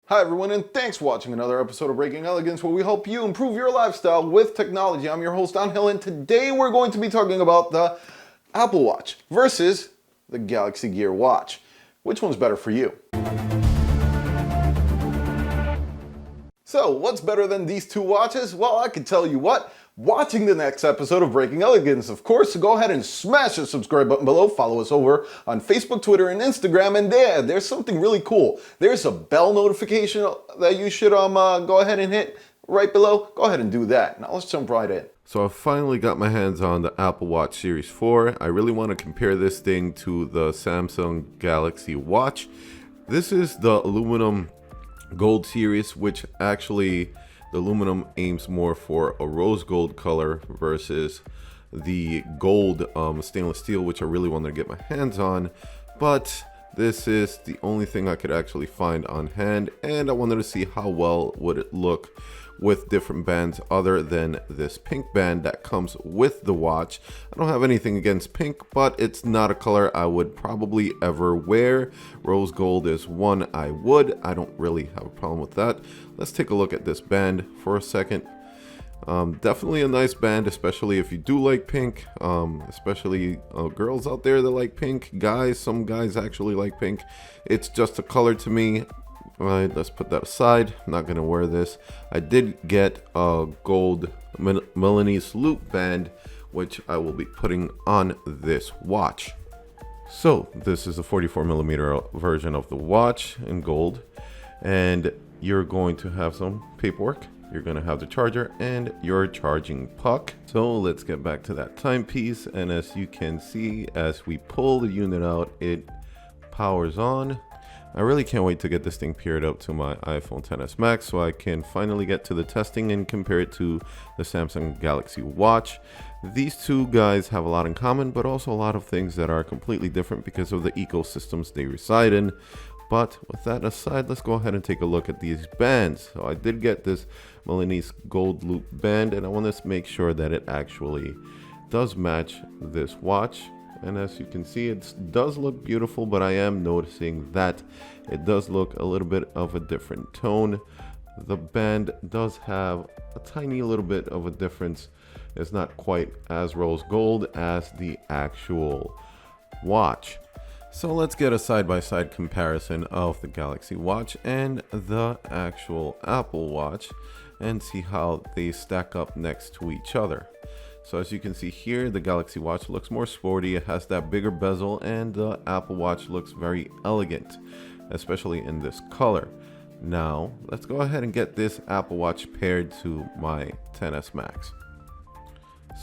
Hi everyone, and thanks for watching another episode of Breaking Elegance, where we help you improve your lifestyle with technology. I'm your host, Angel, and today we're going to be talking about the Apple Watch versus the Galaxy Gear Watch. Which one's better for you? So, what's better than these two watches? Well, I can tell you what. Watching the next episode of Breaking Elegance, of course, so go ahead and smash the subscribe button below. Follow us over on Facebook, Twitter, and Instagram. And there's something really cool. There's a bell notification that you should go ahead and hit right below. Go ahead and do that. Now let's jump right in. So I finally got my hands on the Apple Watch Series 4. I really want to compare this thing to the Samsung Galaxy Watch. This is the aluminum gold series, which actually the aluminum aims more for a rose gold color versus the gold stainless steel, which I really wanted to get my hands on. But this is the only thing I could actually find on hand, and I wanted to see how well would it look with different bands other than this pink band that comes with the watch. I don't have anything against pink, but it's not a color I would probably ever wear. Rose gold is one I would. I don't really have a problem with that. Let's take a look at this band for a second. Definitely a nice band, especially if you do like pink, especially girls out there that like pink. Guys, some guys actually like pink. It's just a color to me. All right, let's put that aside. I'm not gonna wear this. I did get a gold Milanese loop band, which I will be putting on this watch. So this is a 44mm version of the watch in gold, and you're going to have some paperwork. You're going to have the charger and your charging puck. So let's get back to that timepiece, and as you can see, as we pull the unit out, it powers on. I really can't wait to get this thing paired up to my iPhone XS Max so I can finally get to the testing and compare it to the Samsung Galaxy Watch. These two guys have a lot in common, but also a lot of things that are completely different because of the ecosystems they reside in. But with that aside, let's go ahead and take a look at these bands. So I did get this Milanese gold loop band, and I want to make sure that it actually does match this watch. And as you can see, it does look beautiful, but I am noticing that it does look a little bit of a different tone. The band does have a tiny little bit of a difference. It's not quite as rose gold as the actual watch. So let's get a side-by-side comparison of the Galaxy Watch and the actual Apple Watch and see how they stack up next to each other. So as you can see here, the Galaxy Watch looks more sporty. It has that bigger bezel, and the Apple Watch looks very elegant, especially in this color. Now, let's go ahead and get this Apple Watch paired to my XS Max.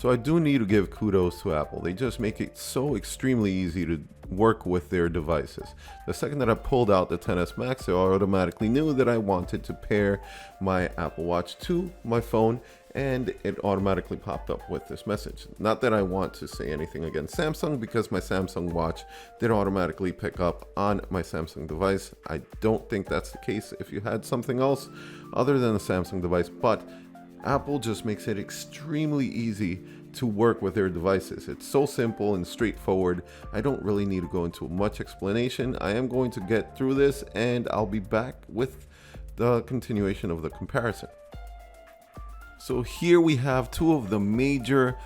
So I do need to give kudos to Apple. They just make it so extremely easy to work with their devices. The second that I pulled out the XS Max, I automatically knew that I wanted to pair my Apple Watch to my phone, and it automatically popped up with this message. Not that I want to say anything against Samsung, because my Samsung watch did automatically pick up on my Samsung device. I don't think that's the case if you had something else other than a Samsung device, but Apple just makes it extremely easy to work with their devices. It's so simple and straightforward. I don't really need to go into much explanation. I am going to get through this, and I'll be back with the continuation of the comparison. So here we have two of the major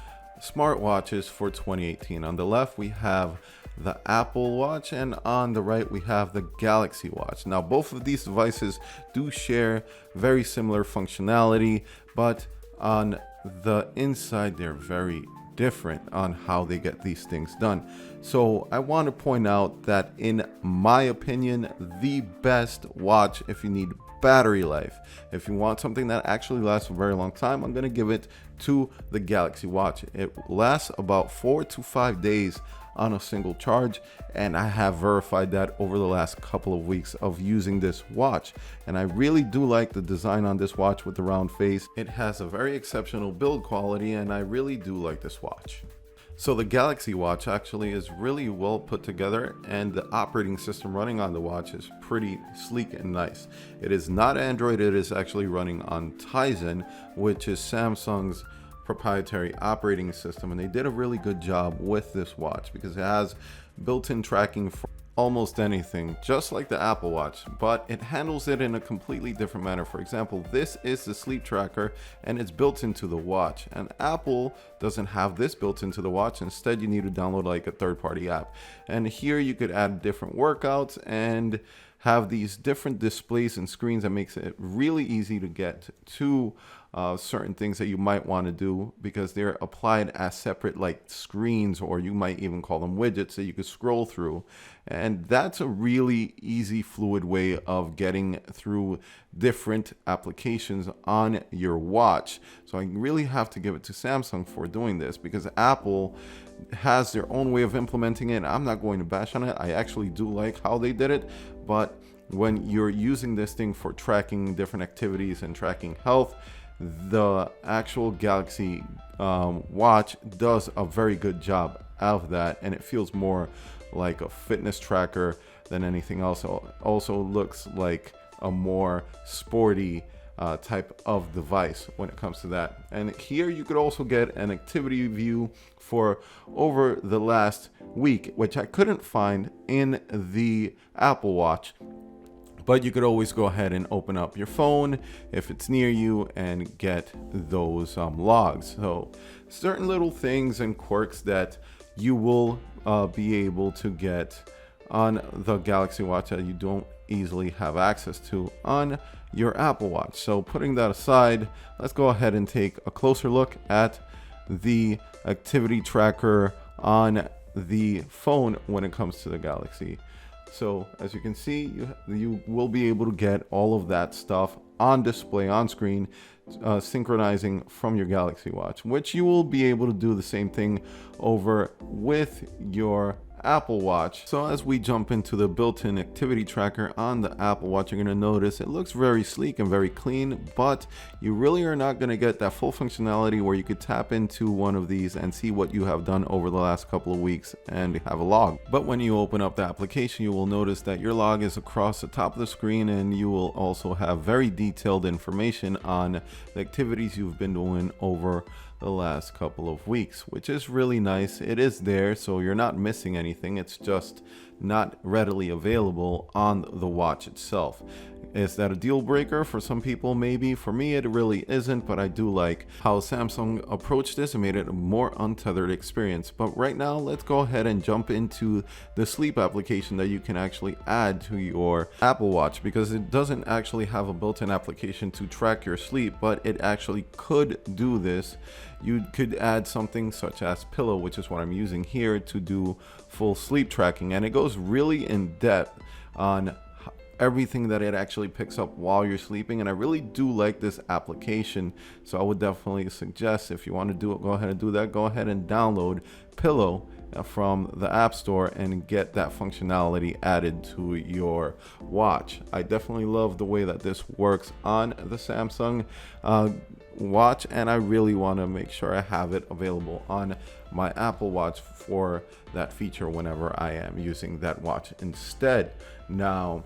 smartwatches for 2018. On the left, we have the Apple Watch, and on the right, we have the Galaxy Watch. Now, both of these devices do share very similar functionality, but on the inside, they're very different on how they get these things done. So I want to point out that, in my opinion, the best watch if you need battery life, if you want something that actually lasts a very long time, I'm going to give it to the Galaxy Watch. It lasts about 4 to 5 days on a single charge, and I have verified that over the last couple of weeks of using this watch. And I really do like the design on this watch with the round face. It has a very exceptional build quality, and I really do like this watch. So the Galaxy Watch actually is really well put together, and the operating system running on the watch is pretty sleek and nice. It is not Android, it is actually running on Tizen, which is Samsung's proprietary operating system, and they did a really good job with this watch because it has built-in tracking for almost anything, just like the Apple Watch, but it handles it in a completely different manner. For example, this is the sleep tracker and it's built into the watch, and Apple doesn't have this built into the watch. Instead, you need to download like a third-party app, and here you could add different workouts and have these different displays and screens that makes it really easy to get to certain things that you might want to do, because they're applied as separate like screens, or you might even call them widgets that you could scroll through. And that's a really easy, fluid way of getting through different applications on your watch. So I really have to give it to Samsung for doing this, because Apple has their own way of implementing it. I'm not going to bash on it. I actually do like how they did it, but when you're using this thing for tracking different activities and tracking health, the actual Galaxy watch does a very good job of that, and it feels more like a fitness tracker than anything else. It also looks like a more sporty type of device when it comes to that. And here you could also get an activity view for over the last week, which I couldn't find in the Apple Watch. But you could always go ahead and open up your phone if it's near you and get those logs. So certain little things and quirks that you will be able to get on the Galaxy Watch that you don't easily have access to on your Apple Watch. So putting that aside, let's go ahead and take a closer look at the activity tracker on the phone when it comes to the Galaxy. So as you can see, you will be able to get all of that stuff on display, on screen, synchronizing from your Galaxy Watch, which you will be able to do the same thing over with your Apple Watch. So as we jump into the built-in activity tracker on the Apple Watch, you're going to notice it looks very sleek and very clean, but you really are not going to get that full functionality where you could tap into one of these and see what you have done over the last couple of weeks and have a log. But when you open up the application, you will notice that your log is across the top of the screen, and you will also have very detailed information on the activities you've been doing over the last couple of weeks, which is really nice. It is there, so you're not missing anything. It's just not readily available on the watch itself. Is that a deal breaker for some people? Maybe. For me, it really isn't, but I do like how Samsung approached this and made it a more untethered experience. But right now, let's go ahead and jump into the sleep application that you can actually add to your Apple Watch, because it doesn't actually have a built-in application to track your sleep, but it actually could do this. You could add something such as Pillow, which is what I'm using here, to do full sleep tracking, and it goes really in depth on everything that it actually picks up while you're sleeping. And I really do like this application, so I would definitely suggest, if you want to do it, go ahead and do that. Go ahead and download Pillow from the App Store and get that functionality added to your watch. I definitely love the way that this works on the Samsung watch, and I really want to make sure I have it available on my Apple Watch for that feature whenever I am using that watch instead. Now,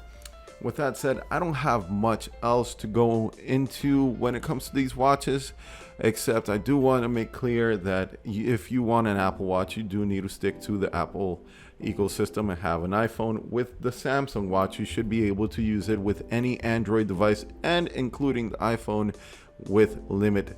with that said, I don't have much else to go into when it comes to these watches, except I do want to make clear that if you want an Apple Watch, you do need to stick to the Apple ecosystem and have an iPhone. With the Samsung watch, you should be able to use it with any Android device, and including the iPhone, with limited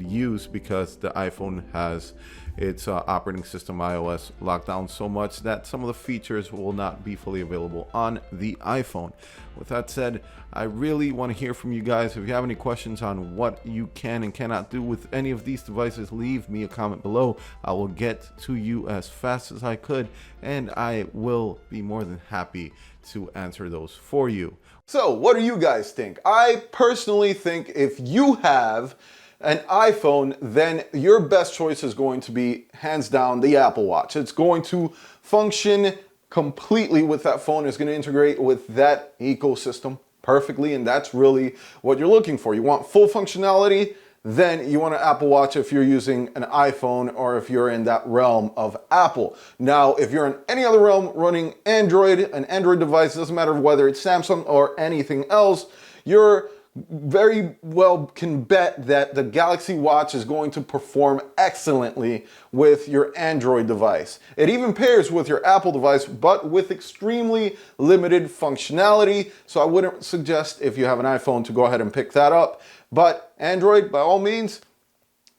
use, because the iPhone has its operating system iOS locked down so much that some of the features will not be fully available on the iPhone. With that said, I really want to hear from you guys. If you have any questions on what you can and cannot do with any of these devices, leave me a comment below. I will get to you as fast as I could, and I will be more than happy to answer those for you. So what do you guys think? I personally think if you have an iPhone, then your best choice is going to be hands down the Apple Watch. It's going to function completely with that phone. It's going to integrate with that ecosystem perfectly, and that's really what you're looking for. You want full functionality, then you want an Apple Watch if you're using an iPhone, or if you're in that realm of Apple. Now, if you're in any other realm running Android, an Android device, doesn't matter whether it's Samsung or anything else, you're very well can bet that the Galaxy Watch is going to perform excellently with your Android device. It even pairs with your Apple device, but with extremely limited functionality. So I wouldn't suggest, if you have an iPhone, to go ahead and pick that up. But Android, by all means,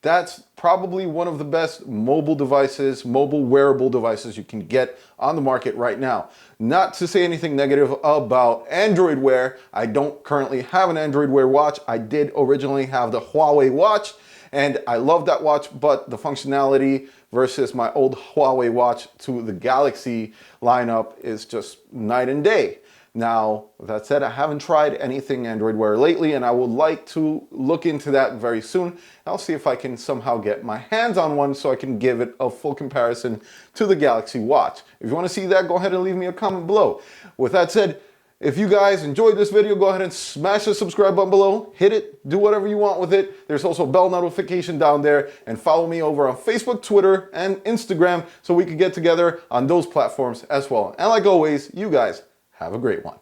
that's probably one of the best mobile devices, mobile wearable devices you can get on the market right now. Not to say anything negative about Android Wear. I don't currently have an Android Wear watch. I did originally have the Huawei watch, and I love that watch, but the functionality versus my old Huawei watch to the Galaxy lineup is just night and day. Now, that said, I haven't tried anything Android Wear lately, and I would like to look into that very soon. I'll see if I can somehow get my hands on one so I can give it a full comparison to the Galaxy Watch. If you want to see that, go ahead and leave me a comment below. With that said, if you guys enjoyed this video, go ahead and smash the subscribe button below, hit it, do whatever you want with it. There's also a bell notification down there, and follow me over on Facebook, Twitter, and Instagram so we can get together on those platforms as well. And like always, you guys have a great one.